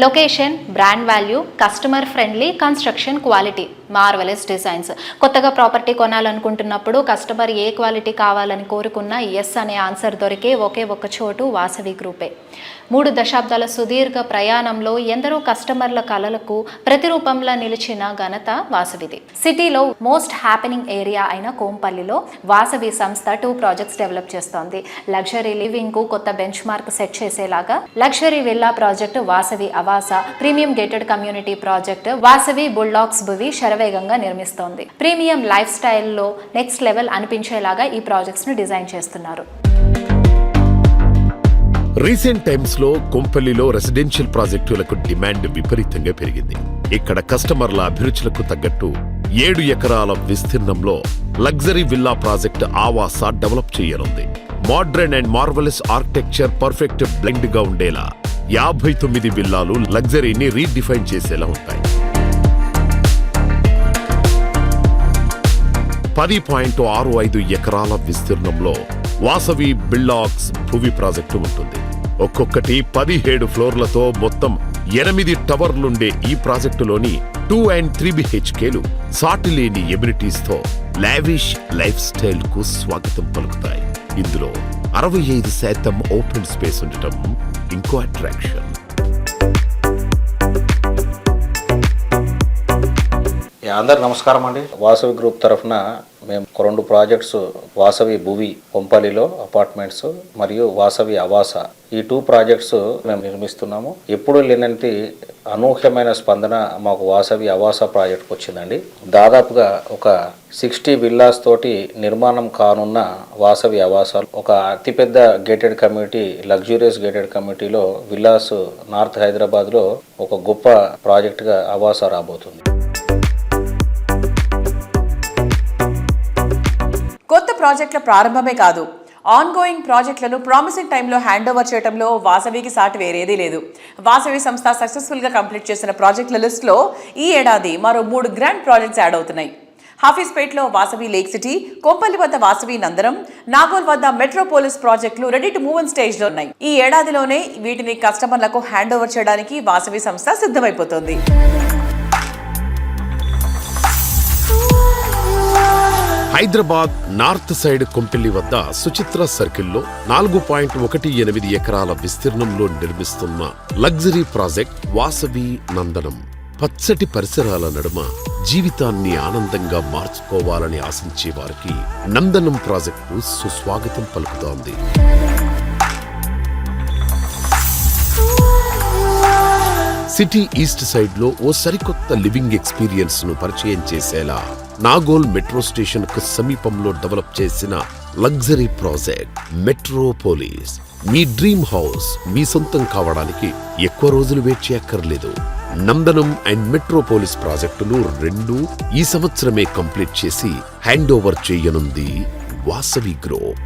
Location, brand value, customer friendly construction, quality, marvellous designs. కొత్తగా property కొనాలనుకుంటున్నప్పుడు customer ఏ quality కావాలని కోరుకున్నా yes అనే answer దొరికే ఒకే ఒక చోటు వాసవి గ్రూపే. 3 దశాబ్దాల సుదీర్ఘ ప్రయాణంలో ఎందరో కస్టమర్ల కలలకు ప్రతిరూపంలా నిలిచిన ఘనత వాసవిది. సిటీలో మోస్ట్ హ్యాపెనింగ్ ఏరియా అయిన కోంపల్లిలో వాసవి సంస్థ 2 ప్రాజెక్ట్స్ డెవలప్ చేస్తోంది. లగ్జరీ లివింగ్ కు కొత్త బెంచ్ మార్క్ సెట్ చేసేలాగా luxury villa project Vasavi Avasa, premium gated community project Vasavi Bulldogs Bhuvi శరవేగంగా నిర్మిస్తోంది. ప్రీమియం లైఫ్ స్టైల్లో నెక్స్ట్ లెవెల్ అనిపించేలాగా ఈ ప్రాజెక్ట్స్ ను డిజైన్ చేస్తున్నారు. రీసెంట్ టైమ్స్ లో కొంపల్లిలో రెసిడెన్షియల్ ప్రాజెక్టులకు డిమాండ్ విపరీతంగా పెరిగింది. ఇక్కడ కస్టమర్ల అభిరుచులకు తగ్గట్టు 7 ఎకరాల విస్తీర్ణంలో లగ్జరీ విల్లా ప్రాజెక్ట్ ఆవాస డెవలప్ చేయనుంది. Modern and marvellous architecture perfect blend గా ఉండేలా 59 విల్లాలు లగ్జరీని రీడిఫైన్ చేసేలా ఉంటాయి. 10.65 ఎకరాల విస్తీర్ణంలో వాసవి బిల్డాగ్స్ భువి ప్రాజెక్టు ఉంటుంది. ఒక్కొక్కటి 17 ఫ్లోర్లతో మొత్తం 8 టవర్లుండే ఈ ప్రాజెక్టులోని 2 and 3 BHKలు సాటిలేని ఎమ్యూనిటీస్ తో లావిష్ లైఫ్ స్టైల్ కు స్వాగతం పలుకుతాయి. ఇందులో 65% ఓపెన్ స్పేస్ ఉండటం ఇంకో అట్రాక్షన్. అందరు నమస్కారం అండి. వాసవి గ్రూప్ తరఫున మేము 2 ప్రాజెక్ట్స్ వాసవి భువి కొంపల్లిలో అపార్ట్మెంట్స్ మరియు వాసవి అవాస ఈ 2 ప్రాజెక్ట్స్ మేము నిర్మిస్తున్నాము. ఎప్పుడు లేనంటి అనూహ్యమైన స్పందన మాకు వాసవి అవాస ప్రాజెక్ట్కి వచ్చిందండి. దాదాపుగా ఒక 60 విల్లాస్ తోటి నిర్మాణం కానున్న వాసవి అవాస ఒక అతిపెద్ద గేటెడ్ కమ్యూనిటీ, లగ్జూరియస్ గేటెడ్ కమ్యూనిటీలో విల్లాస్ నార్త్ హైదరాబాద్లో ఒక గొప్ప ప్రాజెక్ట్గా అవాస రాబోతుంది. కొత్త ప్రాజెక్టుల ప్రారంభమే కాదు, ఆన్గోయింగ్ ప్రాజెక్టులను ప్రామిసింగ్ టైంలో హ్యాండ్ ఓవర్ చేయడంలో వాసవికి సాటి వేరేదీ లేదు. వాసవి సంస్థ సక్సెస్ఫుల్గా కంప్లీట్ చేసిన ప్రాజెక్టుల లిస్టులో ఈ ఏడాది మరో 3 గ్రాండ్ ప్రాజెక్ట్స్ యాడ్ అవుతున్నాయి. హాఫీస్పేట్లో వాసవి లేక్ సిటీ, కొంపల్లి వద్ద వాసవి నందనం, నాగోల్ వద్ద మెట్రోపోలిస్ ప్రాజెక్టులు రెడీ టు మూవ్ ఇన్ స్టేజ్లో ఉన్నాయి. ఈ ఏడాదిలోనే వీటిని కస్టమర్లకు హ్యాండ్ ఓవర్ చేయడానికి వాసవి సంస్థ సిద్ధమైపోతోంది. హైదరాబాద్ నార్త్ సైడ్ కొంపల్లి వద్ద సుచిత్ర సర్కిల్లో 4.18 ఎకరాల విస్తీర్ణంలో నిర్మిస్తున్న లగ్జరీ ప్రాజెక్ట్ వాసవి నందనం. పచ్చటి పరిసరాల నడుమ జీవితాన్ని ఆనందంగా మార్చుకోవాలని ఆశించే వారికి నందనం ప్రాజెక్టు సుస్వాగతం పలుకుతోంది. సిటీ ఈస్ట్ సైడ్ లో ఓ సరికొత్త లివింగ్ ఎక్స్పీరియన్స్ ను పరిచయం చేసేలా నాగోల్ మెట్రో స్టేషన్ కు సమీపంలో డెవలప్ చేసిన లగ్జరీ ప్రాజెక్ట్ మెట్రోపోలిస్. మీ డ్రీమ్ హౌస్ మీ సొంతం కావడానికి ఎక్కువ రోజులు వెయిట్ చేయక్కర్లేదు. నందనం అండ్ మెట్రోపోలిస్ ప్రాజెక్టులు 2 ఈ సంవత్సరమే కంప్లీట్ చేసి హ్యాండ్ ఓవర్ చేయనుంది వాసవి గ్రూప్.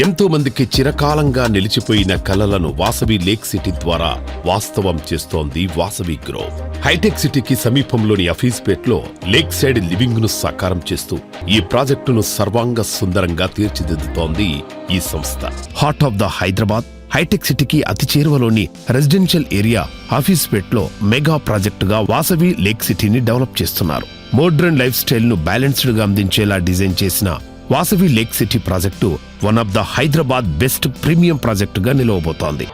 ఎంతో మందికి చిరకాలంగా నిలిచిపోయిన కలలను వాసవి లేక్ సిటీ ద్వారా వాస్తవం చేస్తోంది వాసవి గ్రూప్. హైటెక్ సిటీకి సమీపంలోని అఫీస్పేట్లో లేక్ సైడ్ లివింగ్ ను సాకారం చేస్తూ ఈ ప్రాజెక్టును సర్వాంగ సుందరంగా తీర్చిదిద్దుతోంది ఈ సంస్థ. Heart of the Hyderabad hitech సిటీకి అతి చేరువలోని రెసిడెన్షియల్ ఏరియా అఫీస్పేట్లో మెగా ప్రాజెక్టుగా వాసవి లేక్ సిటీని డెవలప్ చేస్తున్నారు. మోడ్రన్ లైఫ్ స్టైల్ ను బ్యాలెన్స్డ్ గా అందించేలా డిజైన్ చేసిన Vasavi lake city project one of the Hyderabad best premium ప్రాజెక్టుగా నిలవబోతోంది.